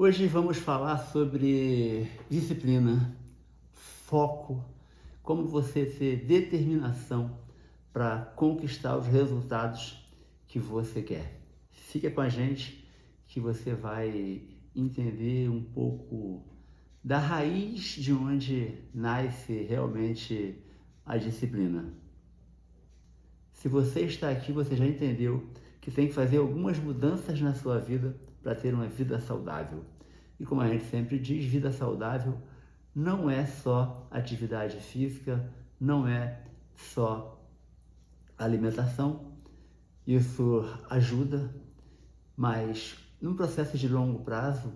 Hoje vamos falar sobre disciplina, foco, como você ter determinação para conquistar os resultados que você quer. Fica com a gente que você vai entender um pouco da raiz de onde nasce realmente a disciplina. Se você está aqui, você já entendeu que tem que fazer algumas mudanças na sua vida para ter uma vida saudável. E como a gente sempre diz, vida saudável não é só atividade física, não é só alimentação. Isso ajuda, mas num processo de longo prazo,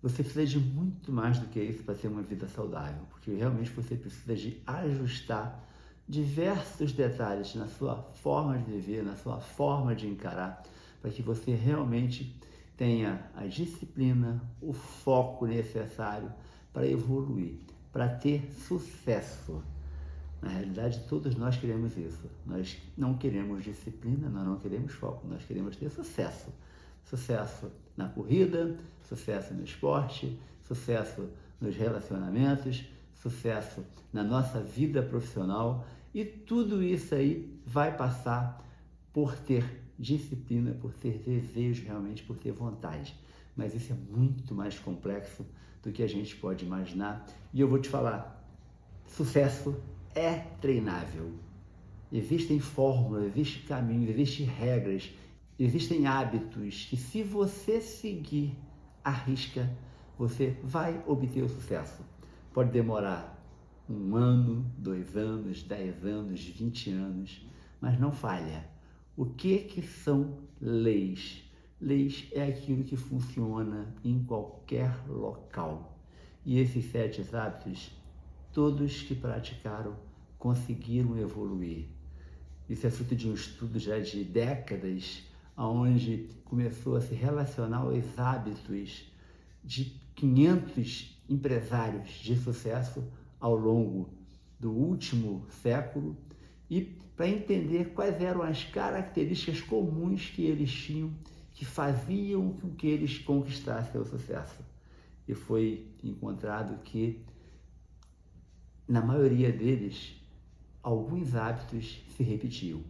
você precisa de muito mais do que isso para ter uma vida saudável, porque realmente você precisa de ajustar diversos detalhes na sua forma de viver, na sua forma de encarar, para que você realmente tenha a disciplina, o foco necessário para evoluir, para ter sucesso. Na realidade, todos nós queremos isso. Nós não queremos disciplina, nós não queremos foco, nós queremos ter sucesso. Sucesso na corrida, sucesso no esporte, sucesso nos relacionamentos, sucesso na nossa vida profissional. E tudo isso aí vai passar por ter disciplina, por ter desejo realmente, por ter vontade. Mas isso é muito mais complexo do que a gente pode imaginar. E eu vou te falar, sucesso é treinável. Existem fórmulas, existem caminhos, existem regras, existem hábitos que, se você seguir à risca, você vai obter o sucesso. Pode demorar 1 ano, 2 anos, 10 anos, 20 anos, mas não falha. O que são leis? Leis é aquilo que funciona em qualquer local. E esses 7 hábitos, todos que praticaram conseguiram evoluir. Isso é fruto de um estudo já de décadas, onde começou a se relacionar os hábitos de 500 empresários de sucesso ao longo do último século e para entender quais eram as características comuns que eles tinham que faziam com que eles conquistassem o sucesso. E foi encontrado que, na maioria deles, alguns hábitos se repetiam.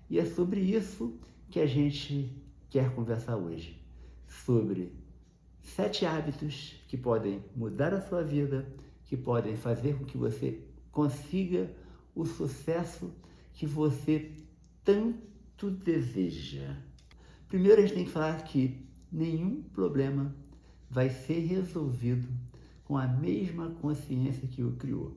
E é sobre isso que a gente quer conversar hoje. Sobre 7 hábitos que podem mudar a sua vida, que podem fazer com que você consiga o sucesso que você tanto deseja. Primeiro, a gente tem que falar que nenhum problema vai ser resolvido com a mesma consciência que o criou.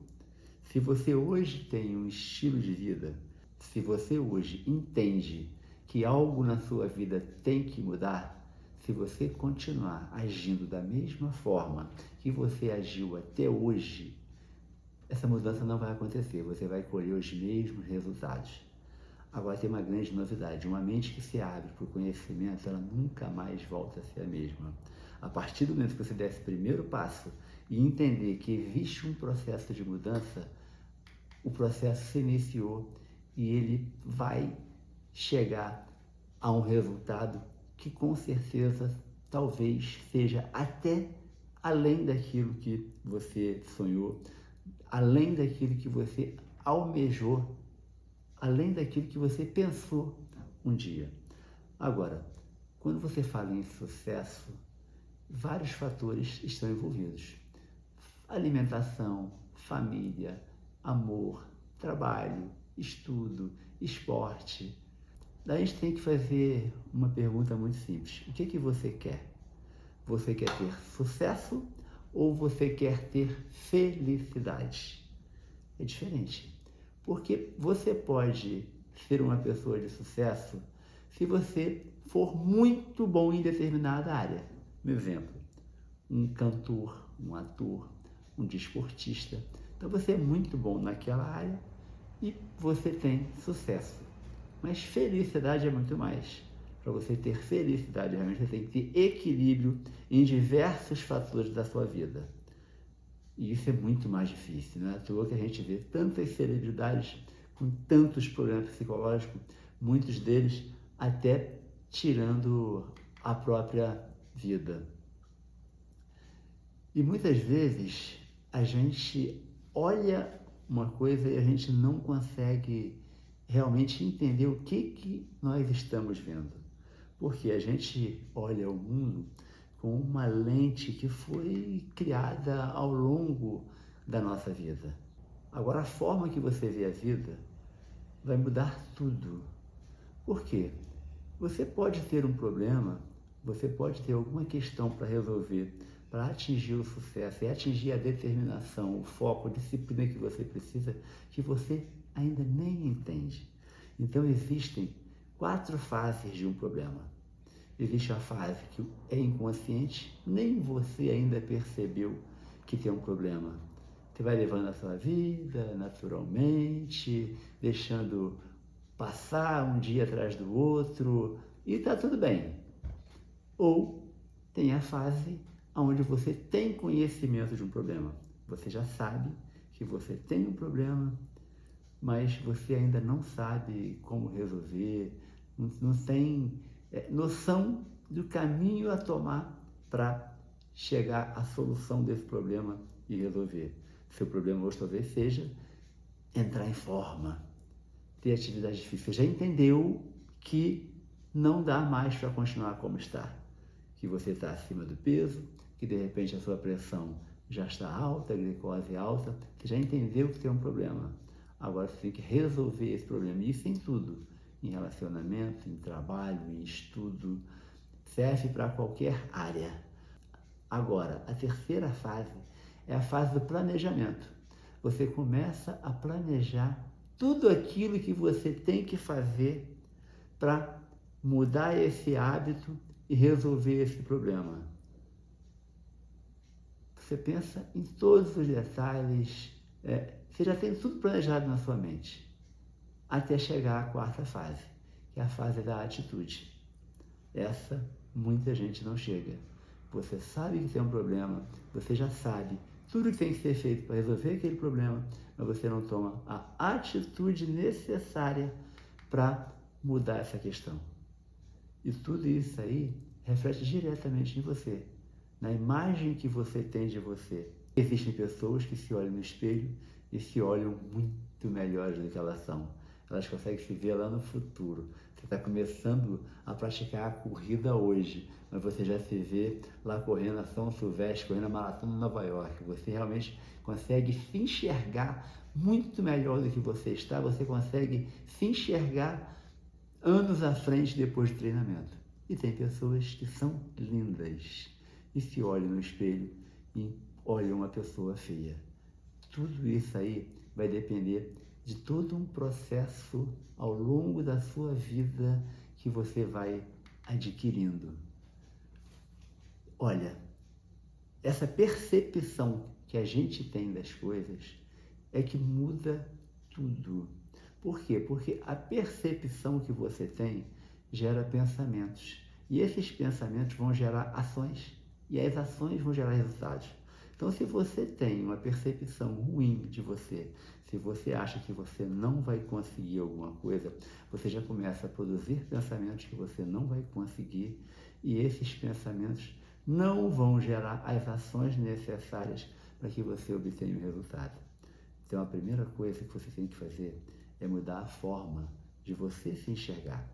Se você hoje tem um estilo de vida, se você hoje entende que algo na sua vida tem que mudar, se você continuar agindo da mesma forma que você agiu até hoje, essa mudança não vai acontecer, você vai colher os mesmos resultados. Agora tem uma grande novidade, uma mente que se abre para o conhecimento, ela nunca mais volta a ser a mesma. A partir do momento que você der esse primeiro passo e entender que existe um processo de mudança, o processo se iniciou e ele vai chegar a um resultado que com certeza talvez seja até além daquilo que você sonhou, além daquilo que você almejou, além daquilo que você pensou um dia. Agora, quando você fala em sucesso, vários fatores estão envolvidos. Alimentação, família, amor, trabalho, estudo, esporte. Daí a gente tem que fazer uma pergunta muito simples. O que você quer? Você quer ter sucesso ou você quer ter felicidade? É diferente. Porque você pode ser uma pessoa de sucesso se você for muito bom em determinada área. Um exemplo, um cantor, um ator, um desportista. Então você é muito bom naquela área e você tem sucesso. Mas felicidade é muito mais. Para você ter felicidade, realmente você tem que ter equilíbrio em diversos fatores da sua vida. E isso é muito mais difícil, não é à toa que a gente vê tantas celebridades com tantos problemas psicológicos, muitos deles até tirando a própria vida. E muitas vezes a gente olha uma coisa e a gente não consegue realmente entender o que nós estamos vendo. Porque a gente olha o mundo com uma lente que foi criada ao longo da nossa vida. Agora, a forma que você vê a vida vai mudar tudo. Por quê? Você pode ter um problema, você pode ter alguma questão para resolver, para atingir o sucesso e atingir a determinação, o foco, a disciplina que você precisa, que você ainda nem entende. Então, existem 4 fases de um problema. Existe a fase que é inconsciente, nem você ainda percebeu que tem um problema. Você vai levando a sua vida naturalmente, deixando passar um dia atrás do outro e está tudo bem. Ou tem a fase onde você tem conhecimento de um problema. Você já sabe que você tem um problema, mas você ainda não sabe como resolver, não tem noção do caminho a tomar para chegar à solução desse problema e resolver. Seu problema hoje talvez seja entrar em forma, ter atividade física. Você já entendeu que não dá mais para continuar como está, que você está acima do peso, que de repente a sua pressão já está alta, a glicose alta, você já entendeu que tem um problema. Agora você tem que resolver esse problema, e isso em tudo, em relacionamento, em trabalho, em estudo, serve para qualquer área. Agora, a terceira fase é a fase do planejamento. Você começa a planejar tudo aquilo que você tem que fazer para mudar esse hábito e resolver esse problema. Você pensa em todos os detalhes, você já tem tudo planejado na sua mente, até chegar à quarta fase, que é a fase da atitude. Essa muita gente não chega. Você sabe que tem um problema, você já sabe tudo que tem que ser feito para resolver aquele problema, mas você não toma a atitude necessária para mudar essa questão. E tudo isso aí reflete diretamente em você, na imagem que você tem de você. Existem pessoas que se olham no espelho e se olham muito melhores do que elas são. Elas conseguem se ver lá no futuro. Você está começando a praticar a corrida hoje, mas você já se vê lá correndo a São Silvestre, correndo a Maratona de Nova York. Você realmente consegue se enxergar muito melhor do que você está. Você consegue se enxergar anos à frente depois do treinamento. E tem pessoas que são lindas e se olham no espelho e olham uma pessoa feia. Tudo isso aí vai depender de todo um processo ao longo da sua vida que você vai adquirindo. Olha, essa percepção que a gente tem das coisas é que muda tudo. Por quê? Porque a percepção que você tem gera pensamentos. E esses pensamentos vão gerar ações. E as ações vão gerar resultados. Então, se você tem uma percepção ruim de você, se você acha que você não vai conseguir alguma coisa, você já começa a produzir pensamentos que você não vai conseguir, e esses pensamentos não vão gerar as ações necessárias para que você obtenha o resultado. Então, a primeira coisa que você tem que fazer é mudar a forma de você se enxergar.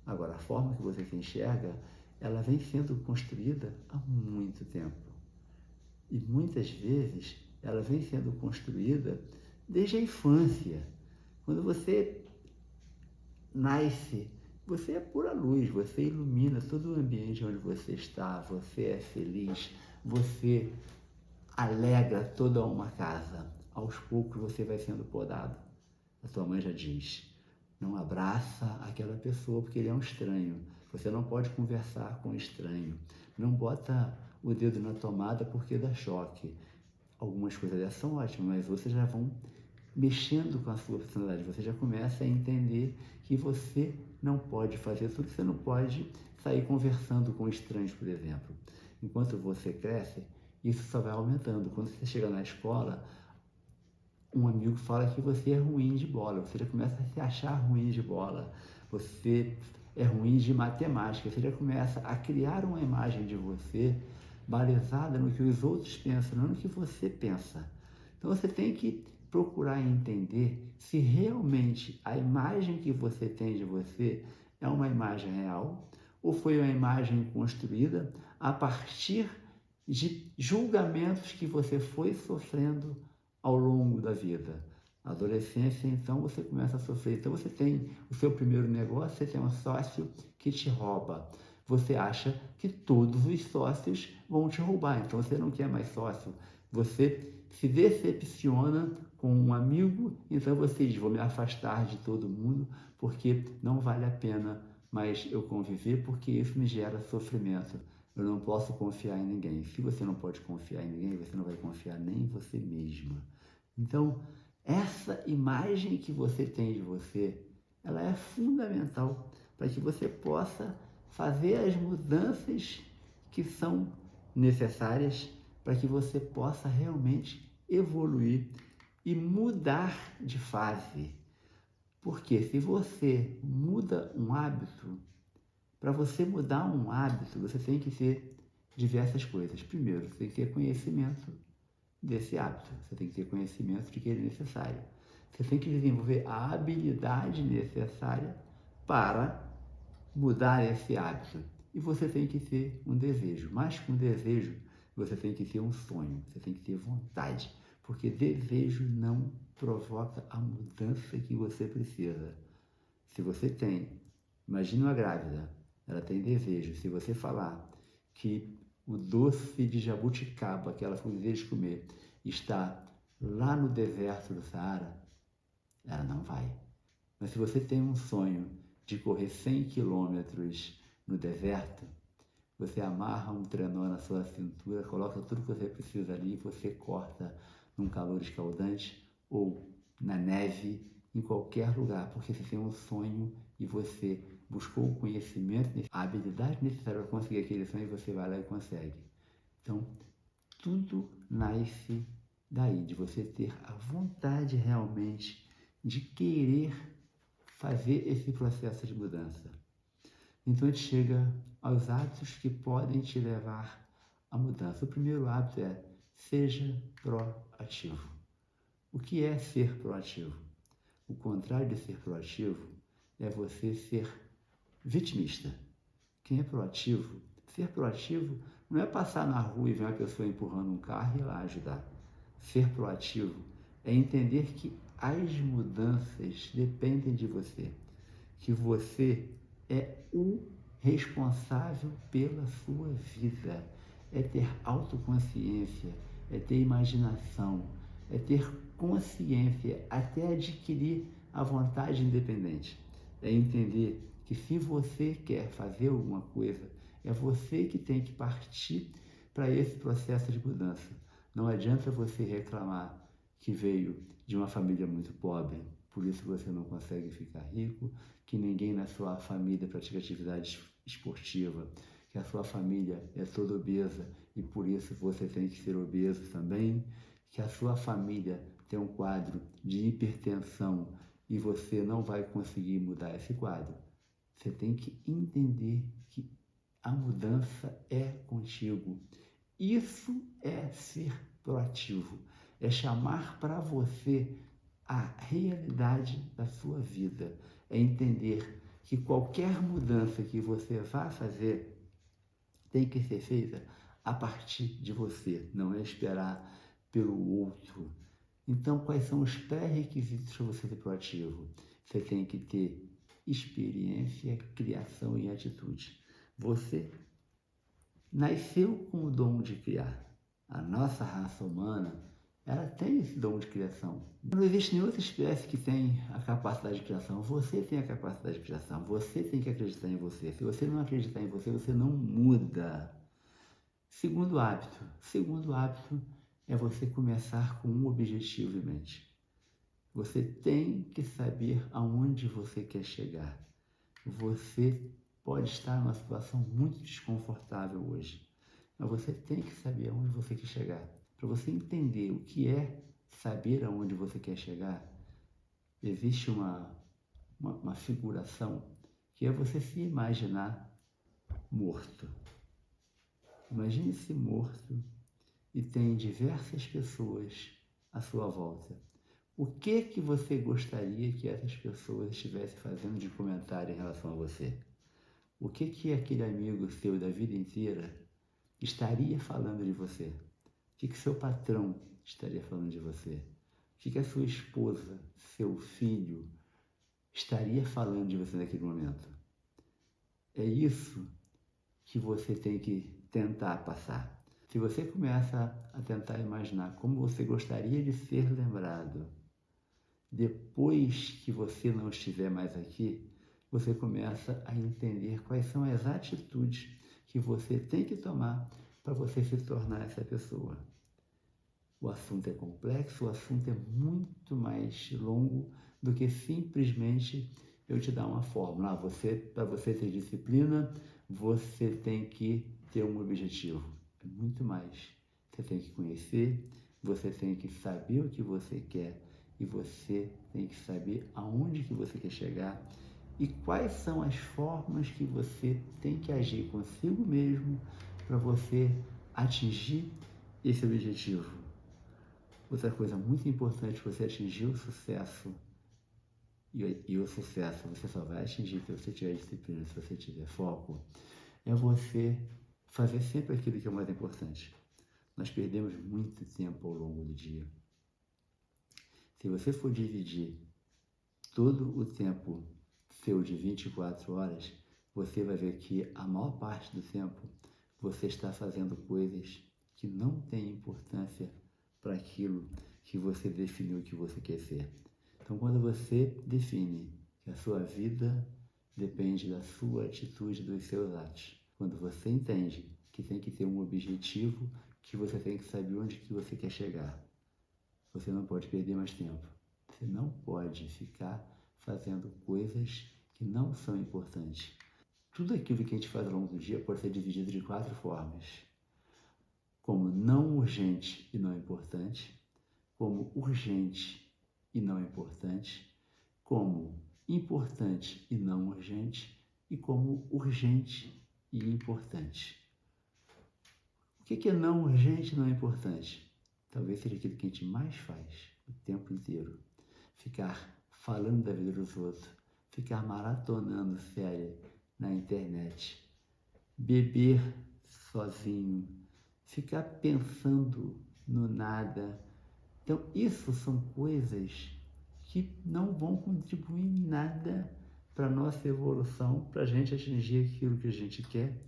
Agora, a forma que você se enxerga, ela vem sendo construída há muito tempo. E muitas vezes ela vem sendo construída desde a infância. Quando você nasce, você é pura luz, você ilumina todo o ambiente onde você está, você é feliz, você alegra toda uma casa. Aos poucos você vai sendo podado. A tua mãe já diz, não abraça aquela pessoa porque ele é um estranho. Você não pode conversar com um estranho. Não bota o dedo na tomada porque dá choque. Algumas coisas dessas são ótimas, mas vocês já vão mexendo com a sua personalidade. Você já começa a entender que você não pode fazer tudo, que você não pode sair conversando com estranhos, por exemplo. Enquanto você cresce, isso só vai aumentando. Quando você chega na escola, um amigo fala que você é ruim de bola, você já começa a se achar ruim de bola, você é ruim de matemática, você já começa a criar uma imagem de você balizada no que os outros pensam, não no que você pensa. Então você tem que procurar entender se realmente a imagem que você tem de você é uma imagem real ou foi uma imagem construída a partir de julgamentos que você foi sofrendo ao longo da vida. Na adolescência, então, você começa a sofrer. Então, você tem o seu primeiro negócio, você tem um sócio que te rouba. Você acha que todos os sócios vão te roubar, então você não quer mais sócio. Você se decepciona com um amigo, então você diz, vou me afastar de todo mundo, porque não vale a pena mais eu conviver, porque isso me gera sofrimento. Eu não posso confiar em ninguém. Se você não pode confiar em ninguém, você não vai confiar nem em você mesma. Então, essa imagem que você tem de você, ela é fundamental para que você possa fazer as mudanças que são necessárias para que você possa realmente evoluir e mudar de fase. Porque se você muda um hábito, para você mudar um hábito, você tem que ter diversas coisas. Primeiro, você tem que ter conhecimento desse hábito. Você tem que ter conhecimento de que ele é necessário. Você tem que desenvolver a habilidade necessária para mudar esse hábito. E você tem que ter um desejo. Mais que um desejo, você tem que ter um sonho. Você tem que ter vontade. Porque desejo não provoca a mudança que você precisa. Se você tem, imagina uma grávida, ela tem desejo. Se você falar que o doce de jabuticaba que ela foi desejo de comer está lá no deserto do Saara, ela não vai. Mas se você tem um sonho de correr 100 quilômetros no deserto, você amarra um trenó na sua cintura, coloca tudo que você precisa ali e você corta num calor escaldante ou na neve, em qualquer lugar, porque você tem um sonho e você buscou o conhecimento, a habilidade necessária para conseguir aquele sonho e você vai lá e consegue. Então, tudo nasce daí, de você ter a vontade realmente de querer fazer esse processo de mudança. Então a gente chega aos hábitos que podem te levar à mudança. O primeiro hábito é seja proativo. O que é ser proativo? O contrário de ser proativo é você ser vitimista. Quem é proativo? Ser proativo não é passar na rua e ver uma pessoa empurrando um carro e ir lá ajudar. Ser proativo é entender que as mudanças dependem de você, que você é o responsável pela sua vida, é ter autoconsciência, é ter imaginação, é ter consciência, até adquirir a vontade independente. É entender que se você quer fazer alguma coisa, é você que tem que partir para esse processo de mudança. Não adianta você reclamar que veio de uma família muito pobre, por isso você não consegue ficar rico, que ninguém na sua família pratica atividade esportiva, que a sua família é toda obesa e por isso você tem que ser obeso também, que a sua família tem um quadro de hipertensão e você não vai conseguir mudar esse quadro. Você tem que entender que a mudança é contigo. Isso é ser proativo, é chamar para você a realidade da sua vida, é entender que qualquer mudança que você vá fazer tem que ser feita a partir de você, não é esperar pelo outro. Então, quais são os pré-requisitos para você ser proativo? Você tem que ter experiência, criação e atitude. Você nasceu com o dom de criar. A nossa raça humana, ela tem esse dom de criação. Não existe nenhuma outra espécie que tem a capacidade de criação. Você tem a capacidade de criação. Você tem que acreditar em você. Se você não acreditar em você, você não muda. Segundo hábito. Segundo hábito é você começar com um objetivo em mente. Você tem que saber aonde você quer chegar. Você pode estar numa situação muito desconfortável hoje, mas você tem que saber aonde você quer chegar. Para você entender o que é saber aonde você quer chegar, existe uma figuração que é você se imaginar morto. Imagine-se morto e tem diversas pessoas à sua volta. O que você gostaria que essas pessoas estivessem fazendo de comentário em relação a você? O que aquele amigo seu da vida inteira estaria falando de você? O que seu patrão estaria falando de você? O que a sua esposa, seu filho estaria falando de você naquele momento? É isso que você tem que tentar passar. Se você começa a tentar imaginar como você gostaria de ser lembrado depois que você não estiver mais aqui, você começa a entender quais são as atitudes que você tem que tomar para você se tornar essa pessoa. O assunto é complexo, o assunto é muito mais longo do que simplesmente eu te dar uma fórmula. Para você ter disciplina, você tem que ter um objetivo. É muito mais. Você tem que conhecer, você tem que saber o que você quer e você tem que saber aonde que você quer chegar e quais são as formas que você tem que agir consigo mesmo para você atingir esse objetivo. Outra coisa muito importante, você atingir o sucesso, e o sucesso você só vai atingir se você tiver disciplina, se você tiver foco, é você fazer sempre aquilo que é o mais importante. Nós perdemos muito tempo ao longo do dia. Se você for dividir todo o tempo seu de 24 horas, você vai ver que a maior parte do tempo você está fazendo coisas que não têm importância para aquilo que você definiu que você quer ser. Então, quando você define que a sua vida depende da sua atitude, dos seus atos, quando você entende que tem que ter um objetivo, que você tem que saber onde que você quer chegar, você não pode perder mais tempo. Você não pode ficar fazendo coisas que não são importantes. Tudo aquilo que a gente faz ao longo do dia pode ser dividido de 4 formas. Como não urgente e não importante, como urgente e não importante, como importante e não urgente e como urgente e importante. O que é não urgente e não importante? Talvez seja aquilo que a gente mais faz o tempo inteiro. Ficar falando da vida dos outros, ficar maratonando série na internet, beber sozinho, ficar pensando no nada. Então, isso são coisas que não vão contribuir em nada para a nossa evolução, para a gente atingir aquilo que a gente quer.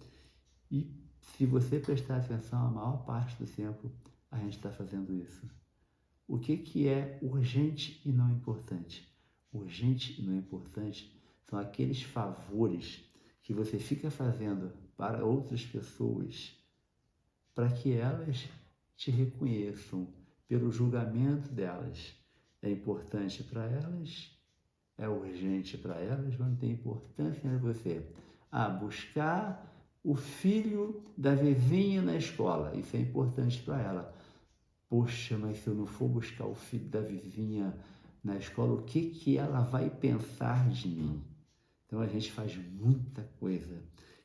E se você prestar atenção, a maior parte do tempo a gente está fazendo isso. O que é urgente e não importante? Urgente e não importante são aqueles favores que você fica fazendo para outras pessoas para que elas te reconheçam pelo julgamento delas. É importante para elas, é urgente para elas, mas não tem importância para você. Buscar o filho da vizinha na escola, isso é importante para ela. Poxa, mas se eu não for buscar o filho da vizinha na escola, o que ela vai pensar de mim? Então a gente faz muita coisa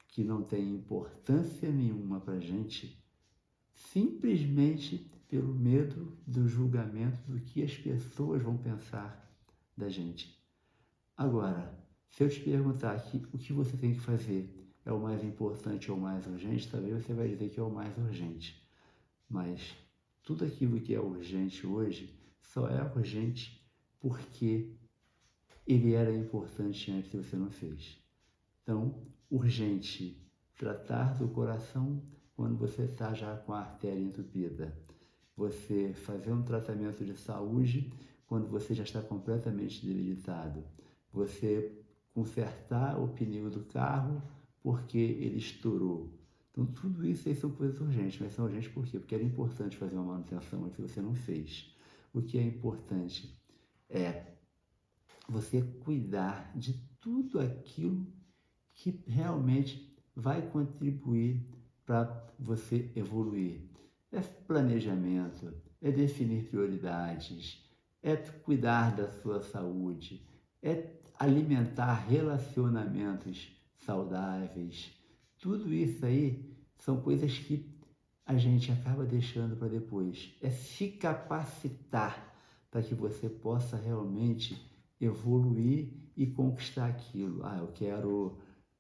que não tem importância nenhuma para a gente, simplesmente pelo medo do julgamento do que as pessoas vão pensar da gente. Agora, se eu te perguntar aqui o que você tem que fazer é o mais importante ou o mais urgente, talvez você vai dizer que é o mais urgente. Mas tudo aquilo que é urgente hoje só é urgente porque ele era importante antes e você não fez. Então, urgente, tratar do coração quando você está já com a artéria entupida. Você fazer um tratamento de saúde quando você já está completamente debilitado. Você consertar o pneu do carro porque ele estourou. Então, tudo isso aí são coisas urgentes, mas são urgentes por quê? Porque era importante fazer uma manutenção que você não fez. O que é importante é você cuidar de tudo aquilo que realmente vai contribuir para você evoluir. É planejamento, é definir prioridades, é cuidar da sua saúde, é alimentar relacionamentos saudáveis. Tudo isso aí são coisas que a gente acaba deixando para depois. É se capacitar para que você possa realmente evoluir e conquistar aquilo.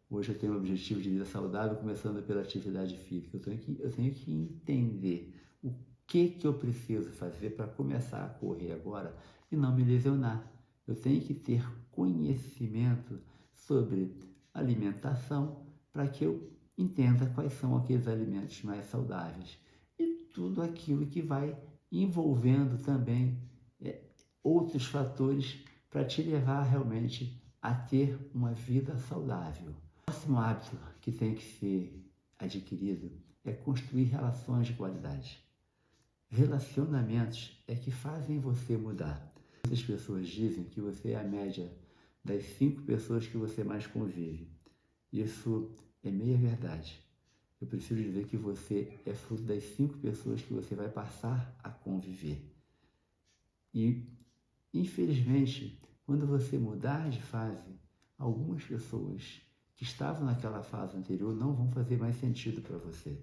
Hoje eu tenho um objetivo de vida saudável, começando pela atividade física. Eu tenho que entender o que eu preciso fazer para começar a correr agora e não me lesionar. Eu tenho que ter conhecimento sobre alimentação para que eu entenda quais são aqueles alimentos mais saudáveis e tudo aquilo que vai envolvendo também outros fatores para te levar realmente a ter uma vida saudável. O próximo hábito que tem que ser adquirido é construir relações de qualidade. Relacionamentos é que fazem você mudar. Muitas pessoas dizem que você é a média das 5 pessoas que você mais convive. Isso é meia verdade. Eu prefiro dizer que você é fruto das 5 pessoas que você vai passar a conviver. E, infelizmente, quando você mudar de fase, algumas pessoas que estavam naquela fase anterior não vão fazer mais sentido para você.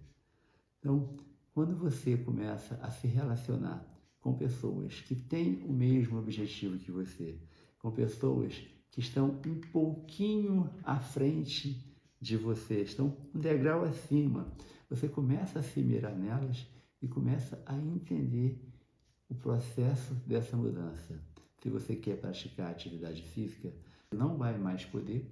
Então, quando você começa a se relacionar com pessoas que têm o mesmo objetivo que você, com pessoas que estão um pouquinho à frente de você, estão um degrau acima, você começa a se mirar nelas e começa a entender o processo dessa mudança. Se você quer praticar atividade física, não vai mais poder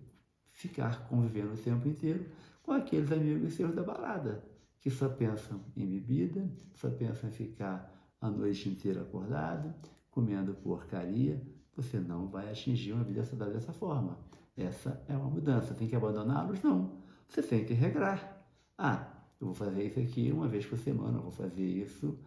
ficar convivendo o tempo inteiro com aqueles amigos seus da balada, que só pensam em bebida, só pensam em ficar a noite inteira acordado, comendo porcaria. Você não vai atingir uma vida saudável dessa forma. Essa é uma mudança. Tem que abandoná-los? Não. Você tem que regrar. Eu vou fazer isso aqui uma vez por semana, eu vou fazer isso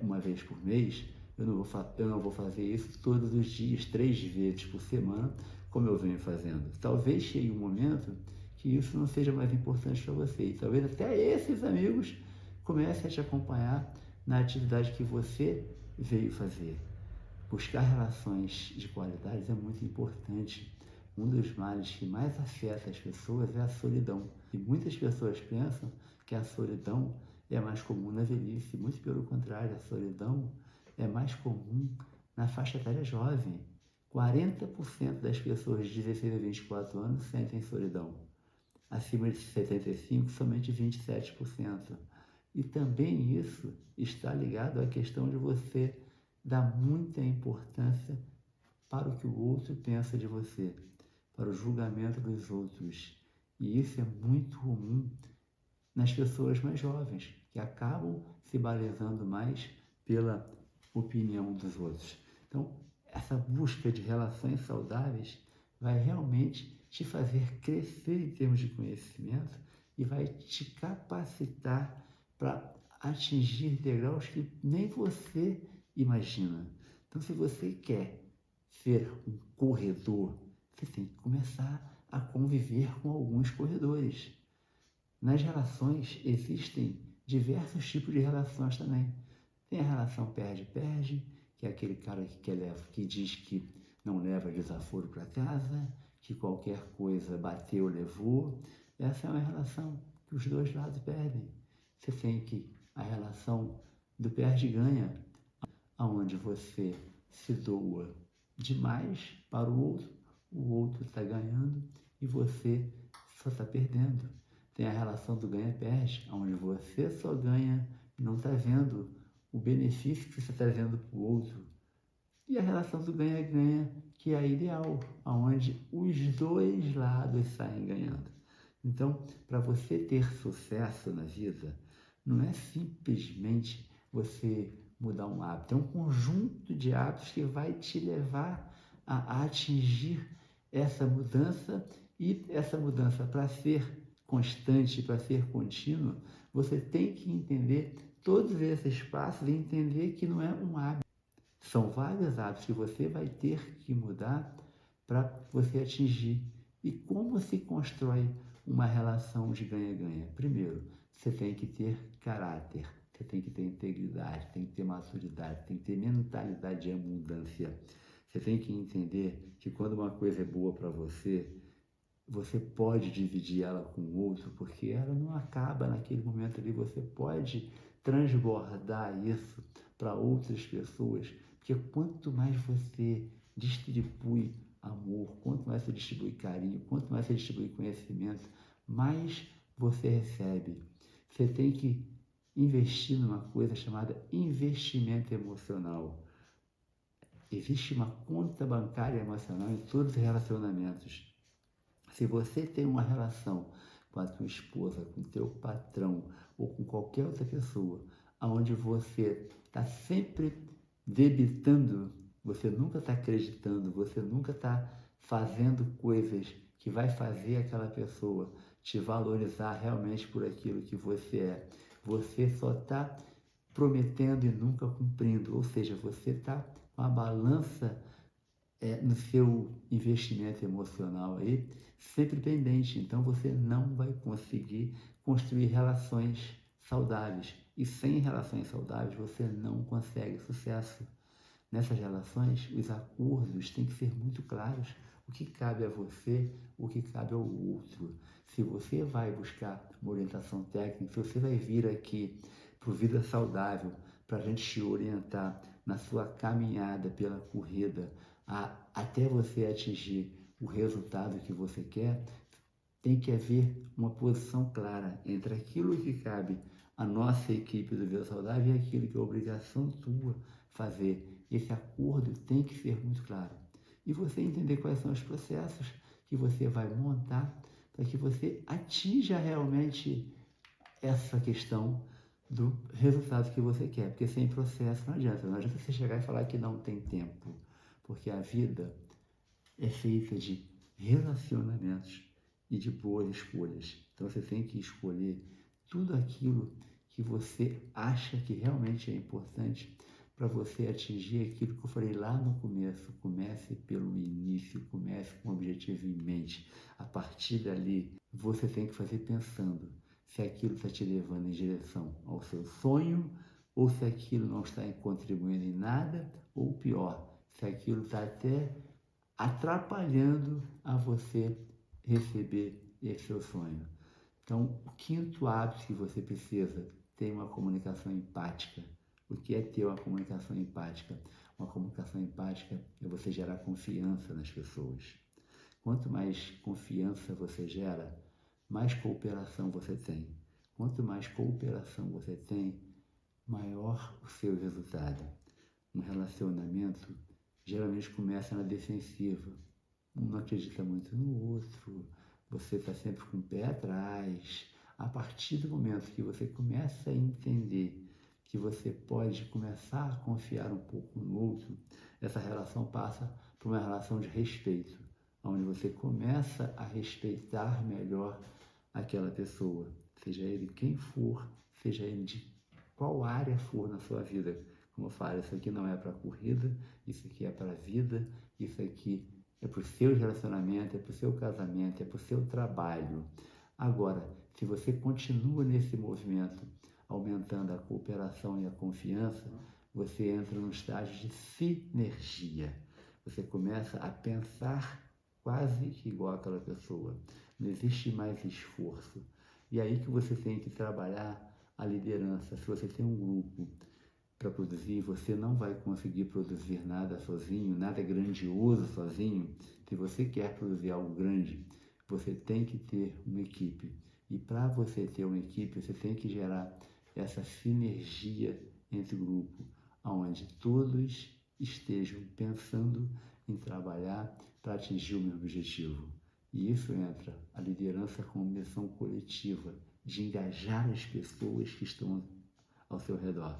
uma vez por mês. Eu não vou fazer isso todos os dias, 3 vezes por semana, como eu venho fazendo. Talvez chegue um momento que isso não seja mais importante para você. E talvez até esses amigos comecem a te acompanhar na atividade que você veio fazer. Buscar relações de qualidade é muito importante. Um dos males que mais afeta as pessoas é a solidão. E muitas pessoas pensam que a solidão é mais comum na velhice. Muito pelo contrário, a solidão é mais comum na faixa etária jovem. 40% das pessoas de 16 a 24 anos sentem solidão. Acima de 75, somente 27%. E também isso está ligado à questão de você dar muita importância para o que o outro pensa de você, para o julgamento dos outros. E isso é muito comum nas pessoas mais jovens, que acabam se balizando mais pela opinião dos outros. Então, essa busca de relações saudáveis vai realmente te fazer crescer em termos de conhecimento e vai te capacitar para atingir degraus que nem você imagina. Então, se você quer ser um corredor, você tem que começar a conviver com alguns corredores. Nas relações existem diversos tipos de relações também. Tem a relação perde-perde, que é aquele cara que diz que não leva desaforo para casa, que qualquer coisa bateu, levou. Essa é uma relação que os dois lados perdem. Você tem a relação do perde-ganha, onde você se doa demais para o outro está ganhando e você só está perdendo. Tem a relação do ganha-perde, onde você só ganha e não está vendo o benefício que você está trazendo para o outro. E a relação do ganha-ganha, que é a ideal, onde os dois lados saem ganhando. Então, para você ter sucesso na vida, não é simplesmente você mudar um hábito, é um conjunto de hábitos que vai te levar a atingir essa mudança, e essa mudança, para ser constante, para ser contínua, você tem que entender todos esses passos e entender que não é um hábito. São vários hábitos que você vai ter que mudar para você atingir. E como se constrói uma relação de ganha-ganha? Primeiro, você tem que ter caráter, você tem que ter integridade, tem que ter maturidade, tem que ter mentalidade de abundância. Você tem que entender que quando uma coisa é boa para você, você pode dividir ela com o outro, porque ela não acaba naquele momento ali. Você pode transbordar isso para outras pessoas, porque quanto mais você distribui amor, quanto mais você distribui carinho, quanto mais você distribui conhecimento, mais você recebe. Você tem que investir numa coisa chamada investimento emocional. Existe uma conta bancária emocional em todos os relacionamentos. Se você tem uma relação com a tua esposa, com o teu patrão ou com qualquer outra pessoa, onde você está sempre debitando, você nunca está acreditando, você nunca está fazendo coisas que vai fazer aquela pessoa te valorizar realmente por aquilo que você é. Você só está prometendo e nunca cumprindo, ou seja, você está com a balança no seu investimento emocional aí, sempre pendente. Então você não vai conseguir construir relações saudáveis. E sem relações saudáveis você não consegue sucesso. Nessas relações, os acordos têm que ser muito claros. O que cabe a você, o que cabe ao outro. Se você vai buscar uma orientação técnica, se você vai vir aqui para o Vida Saudável, para a gente te orientar na sua caminhada pela corrida, até você atingir o resultado que você quer, tem que haver uma posição clara entre aquilo que cabe à nossa equipe do Vida Saudável e aquilo que é obrigação tua fazer. Esse acordo tem que ser muito claro. E você entender quais são os processos que você vai montar para que você atinja realmente essa questão do resultado que você quer. Porque sem processo não adianta. Não adianta você chegar e falar que não tem tempo. Porque a vida é feita de relacionamentos e de boas escolhas. Então você tem que escolher tudo aquilo que você acha que realmente é importante para você atingir aquilo que eu falei lá no começo. Comece pelo início, comece com o objetivo em mente. A partir dali, você tem que fazer pensando se aquilo está te levando em direção ao seu sonho ou se aquilo não está contribuindo em nada, ou pior, se aquilo está até atrapalhando a você receber esse seu sonho. Então, o quinto hábito que você precisa ter uma comunicação empática. O que é ter uma comunicação empática? Uma comunicação empática é você gerar confiança nas pessoas. Quanto mais confiança você gera, mais cooperação você tem. Quanto mais cooperação você tem, maior o seu resultado. Um relacionamento geralmente começa na defensiva. Um não acredita muito no outro, você está sempre com o pé atrás. A partir do momento que você começa a entender que você pode começar a confiar um pouco no outro, essa relação passa para uma relação de respeito, onde você começa a respeitar melhor aquela pessoa, seja ele quem for, seja ele de qual área for na sua vida. Como eu falo, isso aqui não é para corrida, isso aqui é para a vida, isso aqui é para o seu relacionamento, é para o seu casamento, é para o seu trabalho. Agora, se você continua nesse movimento, aumentando a cooperação e a confiança, você entra num estágio de sinergia. Você começa a pensar quase que igual àquela pessoa. Não existe mais esforço. E aí que você tem que trabalhar a liderança. Se você tem um grupo para produzir, você não vai conseguir produzir nada sozinho, nada grandioso sozinho. Se você quer produzir algo grande, você tem que ter uma equipe. E para você ter uma equipe, você tem que gerar essa sinergia entre o grupo, onde todos estejam pensando em trabalhar para atingir o mesmo objetivo. E isso entra a liderança como missão coletiva, de engajar as pessoas que estão ao seu redor.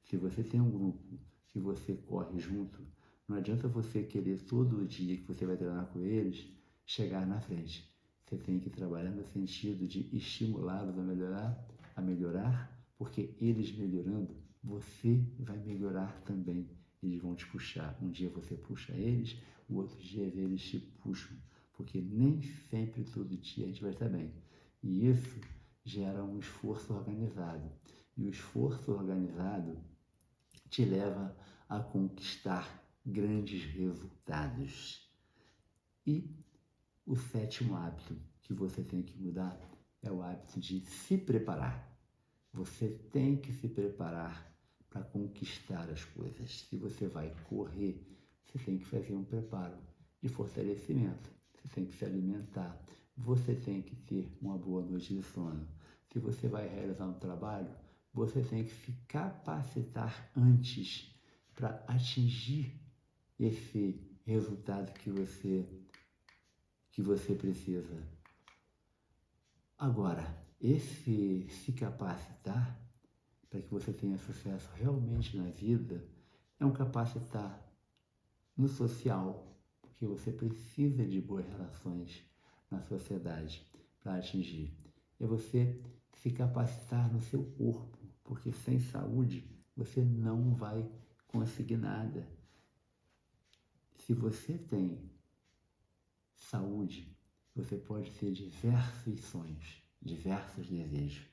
Se você tem um grupo que você corre junto, não adianta você querer todo dia que você vai treinar com eles chegar na frente. Você tem que trabalhar no sentido de estimulá-los a melhorar, porque eles melhorando, você vai melhorar também. Eles vão te puxar. Um dia você puxa eles, o outro dia eles te puxam, porque nem sempre, todo dia, a gente vai estar bem. E isso gera um esforço organizado. E o esforço organizado te leva a conquistar grandes resultados. E O sétimo hábito que você tem que mudar é o hábito de se preparar. Você tem que se preparar para conquistar as coisas. Se você vai correr, você tem que fazer um preparo de fortalecimento. Você tem que se alimentar. Você tem que ter uma boa noite de sono. Se você vai realizar um trabalho, você tem que se capacitar antes para atingir esse resultado que você precisa. Agora, esse se capacitar para que você tenha sucesso realmente na vida é um capacitar no social, porque você precisa de boas relações na sociedade para atingir. É você se capacitar no seu corpo, porque sem saúde você não vai conseguir nada. Se você tem saúde, você pode ter diversos sonhos, diversos desejos.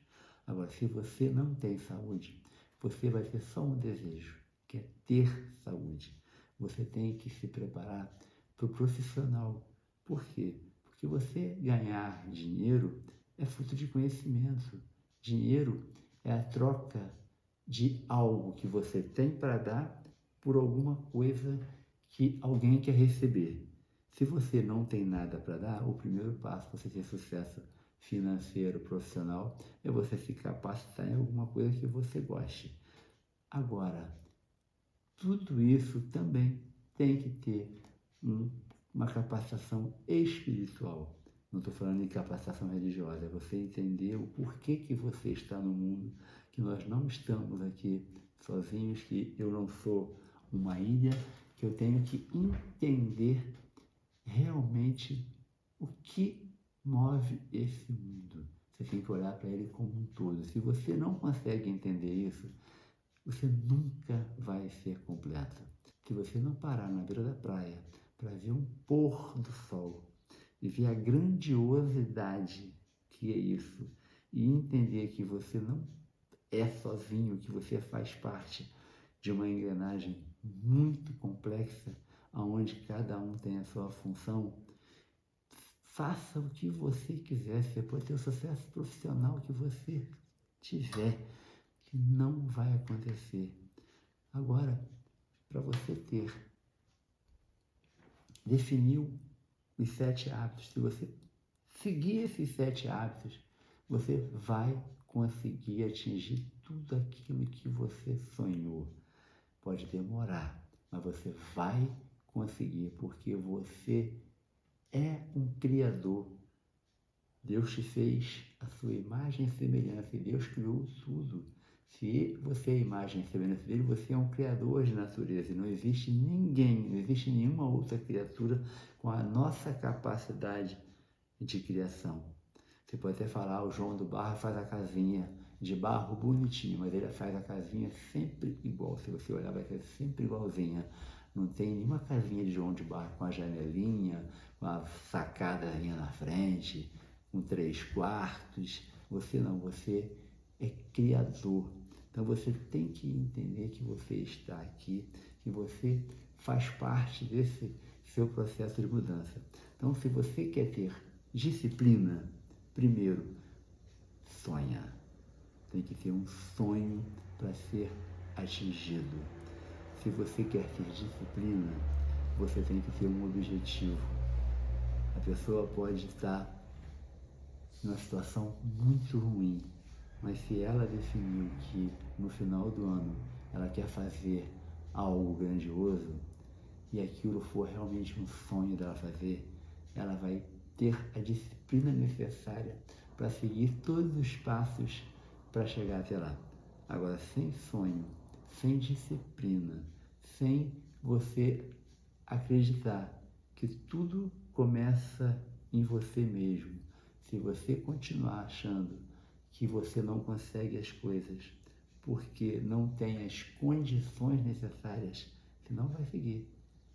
Agora, se você não tem saúde, você vai ter só um desejo, que é ter saúde. Você tem que se preparar para o profissional. Por quê? Porque você ganhar dinheiro é fruto de conhecimento. Dinheiro é a troca de algo que você tem para dar por alguma coisa que alguém quer receber. Se você não tem nada para dar, o primeiro passo para você ter sucesso financeiro, profissional, é você se capacitar em alguma coisa que você goste. Agora, tudo isso também tem que ter uma capacitação espiritual. Não estou falando em capacitação religiosa, é você entender o porquê que você está no mundo, que nós não estamos aqui sozinhos, que eu não sou uma ilha, que eu tenho que entender realmente o que move esse mundo. Você tem que olhar para ele como um todo. Se você não consegue entender isso, você nunca vai ser completo. Se você não parar na beira da praia para ver um pôr do sol e ver a grandiosidade que é isso, e entender que você não é sozinho, que você faz parte de uma engrenagem muito complexa, onde cada um tem a sua função, faça o que você quiser. Você pode ter o sucesso profissional que você tiver, que não vai acontecer. Agora, para você definiu os 7 hábitos, se você seguir esses 7 hábitos, você vai conseguir atingir tudo aquilo que você sonhou. Pode demorar, mas você vai conseguir, porque você é um criador. Deus te fez a sua imagem e semelhança, e Deus criou tudo. Se você é a imagem e semelhança dele, você é um criador de natureza, e não existe ninguém, não existe nenhuma outra criatura com a nossa capacidade de criação. Você pode até falar, o João do Barro faz a casinha de barro bonitinho, mas ele faz a casinha sempre igual. Se você olhar, vai ser sempre igualzinha. Não tem nenhuma casinha de João de Barro com a janelinha, com a sacadazinha na frente, com 3 quartos. Você não, você é criador. Então você tem que entender que você está aqui, que você faz parte desse seu processo de mudança. Então, se você quer ter disciplina, primeiro, sonha. Tem que ter um sonho para ser atingido. Se você quer ter disciplina, você tem que ter um objetivo. A pessoa pode estar numa situação muito ruim, mas se ela definiu que no final do ano ela quer fazer algo grandioso e aquilo for realmente um sonho dela fazer, ela vai ter a disciplina necessária para seguir todos os passos para chegar até lá. Agora, sem sonho, sem disciplina, sem você acreditar que tudo começa em você mesmo, se você continuar achando que você não consegue as coisas porque não tem as condições necessárias, você não vai seguir.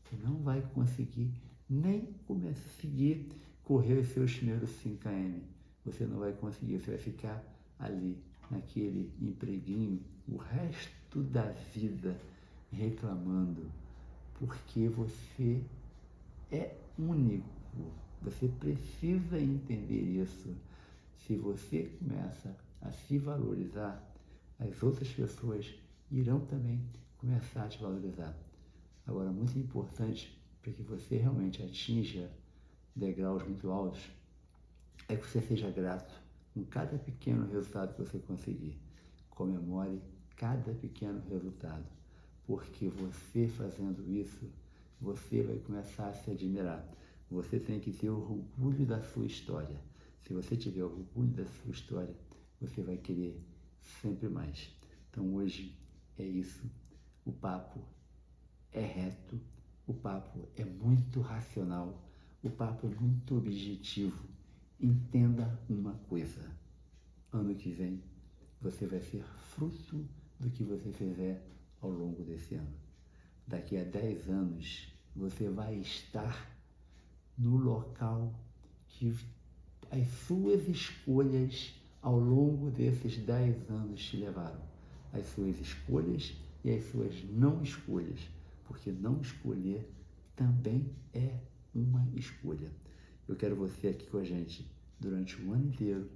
Você não vai conseguir nem conseguir correr os seus primeiros 5 km. Você não vai conseguir, você vai ficar ali, naquele empreguinho, o resto da vida reclamando, porque você é único. Você precisa entender isso. Se você começa a se valorizar, as outras pessoas irão também começar a te valorizar. Agora, muito importante para que você realmente atinja degraus muito altos, é que você seja grato com cada pequeno resultado que você conseguir. Comemore cada pequeno resultado, porque você fazendo isso, você vai começar a se admirar. Você tem que ter orgulho da sua história. Se você tiver orgulho da sua história, você vai querer sempre mais. Então hoje é isso. O papo é reto, o papo é muito racional, o papo é muito objetivo. Entenda uma coisa: ano que vem você vai ser fruto do que você fizer ao longo desse ano. Daqui a 10 anos você vai estar no local que as suas escolhas ao longo desses 10 anos te levaram. As suas escolhas e as suas não escolhas, porque não escolher também é uma escolha. Eu quero você aqui com a gente durante o ano inteiro.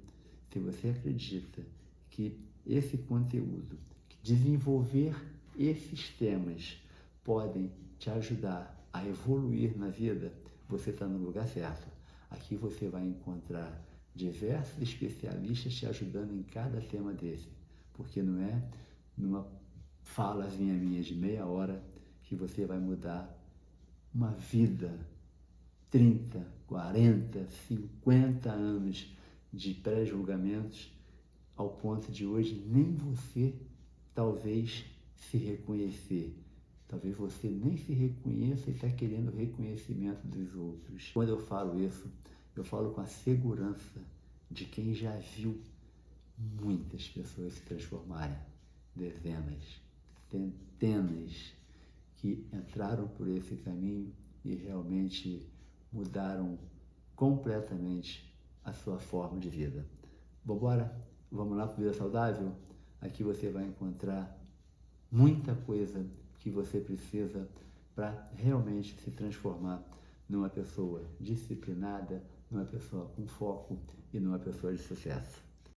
Se você acredita que esse conteúdo, que desenvolver esses temas podem te ajudar a evoluir na vida, você está no lugar certo. Aqui você vai encontrar diversos especialistas te ajudando em cada tema desse, porque não é numa falazinha minha de meia hora que você vai mudar uma vida, 30, 40, 50 anos de pré-julgamentos, ao ponto de hoje nem você talvez se reconhecer. Talvez você nem se reconheça e está querendo reconhecimento dos outros. Quando eu falo isso, eu falo com a segurança de quem já viu muitas pessoas se transformarem. Dezenas, centenas que entraram por esse caminho e realmente mudaram completamente a sua forma de vida. Vambora? Vamos lá para Vida Saudável? Aqui você vai encontrar muita coisa que você precisa para realmente se transformar numa pessoa disciplinada, numa pessoa com foco e numa pessoa de sucesso.